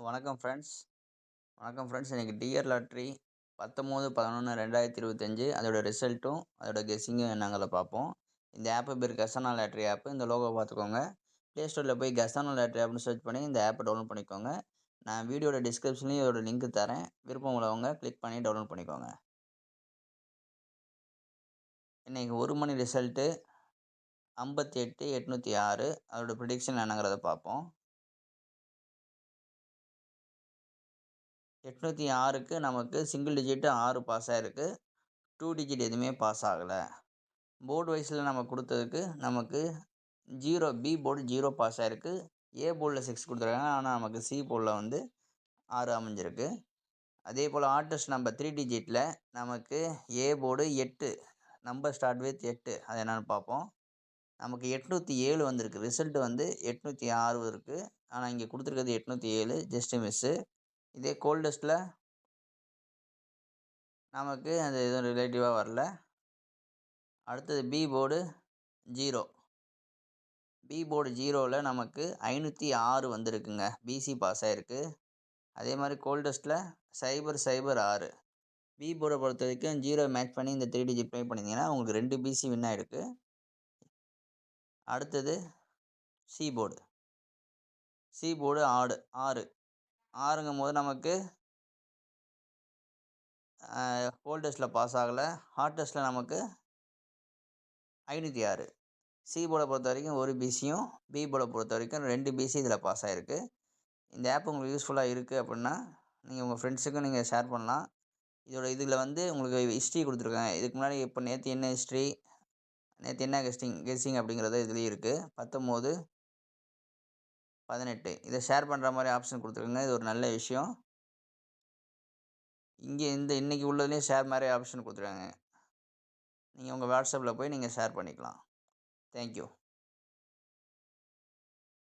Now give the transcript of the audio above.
வணக்கம் ஃப்ரெண்ட்ஸ். இன்னைக்கு TR lottery 19/11/2025 அதோட ரிசல்ட்டும், அதோட கெஸ்ஸிங்கும் என்னங்கிறத பார்ப்போம். இந்த ஆப் பேர் கசானா லாட்ரி ஆப். இந்த லோகோ பார்த்துக்கோங்க. ப்ளே ஸ்டோரில் போய் கசானா லாட்ரி ஆப்னு சர்ச் பண்ணி இந்த ஆப்பை டவுன்லோட் பண்ணிக்கோங்க. நான் வீடியோட டிஸ்கிரிப்ஷன்லேயும் இதோட லிங்க் தரேன். விருப்பம் உள்ளவங்க கிளிக் பண்ணி டவுன்லோட் பண்ணிக்கோங்க. இன்னைக்கு 1 மணி ரிசல்ட்டு 58,806. அதோட ப்ரிடிக்ஷன் என்னங்கிறத பார்ப்போம். 806க்கு நமக்கு சிங்கிள் டிஜிட் 6 பாஸ் ஆயிருக்கு. 2 டிஜிட் எதுவுமே பாஸ் ஆகலை. போர்டு வைஸில் நம்ம கொடுத்ததுக்கு நமக்கு 0 பி போர்டு 0 பாஸ் ஆகிருக்கு. ஏ போர்டில் 6 கொடுத்துருக்காங்க. ஆனால் நமக்கு சி போர்டில் வந்து 6 அமைஞ்சிருக்கு. அதே போல் ஆர்டர்ஸ் நம்பர் 3 டிஜிட்டில் நமக்கு A board 8, number start with 8, அது என்னென்னு பார்ப்போம். நமக்கு 807 வந்திருக்கு. ரிசல்ட் வந்து 806 இருக்குது. ஆனால் இங்கே கொடுத்துருக்கிறது 807, ஜஸ்ட்டு மிஸ்ஸு. இதே கோல்டஸ்ட்டில் நமக்கு அது எதுவும் ரிலேட்டிவாக வரல. அடுத்தது பி போர்டு 0. பி போர்டு 0வில் நமக்கு 506 வந்திருக்குங்க. பிசி பாஸ் ஆகிருக்கு. அதே மாதிரி கோல்டஸ்ட்டில் 006. பி போர்டை பொறுத்த வரைக்கும் 0 மேட்ச் பண்ணி இந்த 3 டிஜிட் ப்ளே பண்ணிங்கன்னா உங்களுக்கு 2 பிசி வின் ஆகிருக்கு. அடுத்தது சி போர்டு. சி போர்டு 6ங்கும் போது நமக்கு கோல்டஸ்ட்டில் பாஸ் ஆகலை. ஹாட் டெஸ்ட்டில் நமக்கு 506. சி போர்டை பொறுத்த வரைக்கும் ஒரு பிசியும், பி போர்டை பொறுத்த வரைக்கும் 2 பிசி இதில் பாஸ் ஆகிருக்கு. இந்த ஆப் உங்களுக்கு யூஸ்ஃபுல்லாக இருக்குது அப்படின்னா நீங்கள் உங்கள் ஃப்ரெண்ட்ஸுக்கும் நீங்கள் ஷேர் பண்ணலாம். இதில் வந்து உங்களுக்கு ஹிஸ்ட்ரி கொடுத்துருக்காங்க. இதுக்கு முன்னாடி இப்போ நேற்று என்ன ஹிஸ்ட்ரி, நேற்று என்ன கெஸ்ஸிங் அப்படிங்கிறது இதுலேயும் இருக்குது. 19, 18 இதை ஷேர் பண்ணுற மாதிரி ஆப்ஷன் கொடுத்துருக்குங்க. இது ஒரு நல்ல விஷயம். இங்கே இன்றைக்கி உள்ளதுலேயும் ஷேர் மாதிரி ஆப்ஷன் கொடுத்துருக்காங்க. நீங்கள் உங்கள் வாட்ஸ்அப்பில் போய் நீங்கள் ஷேர் பண்ணிக்கலாம். தேங்க்யூ.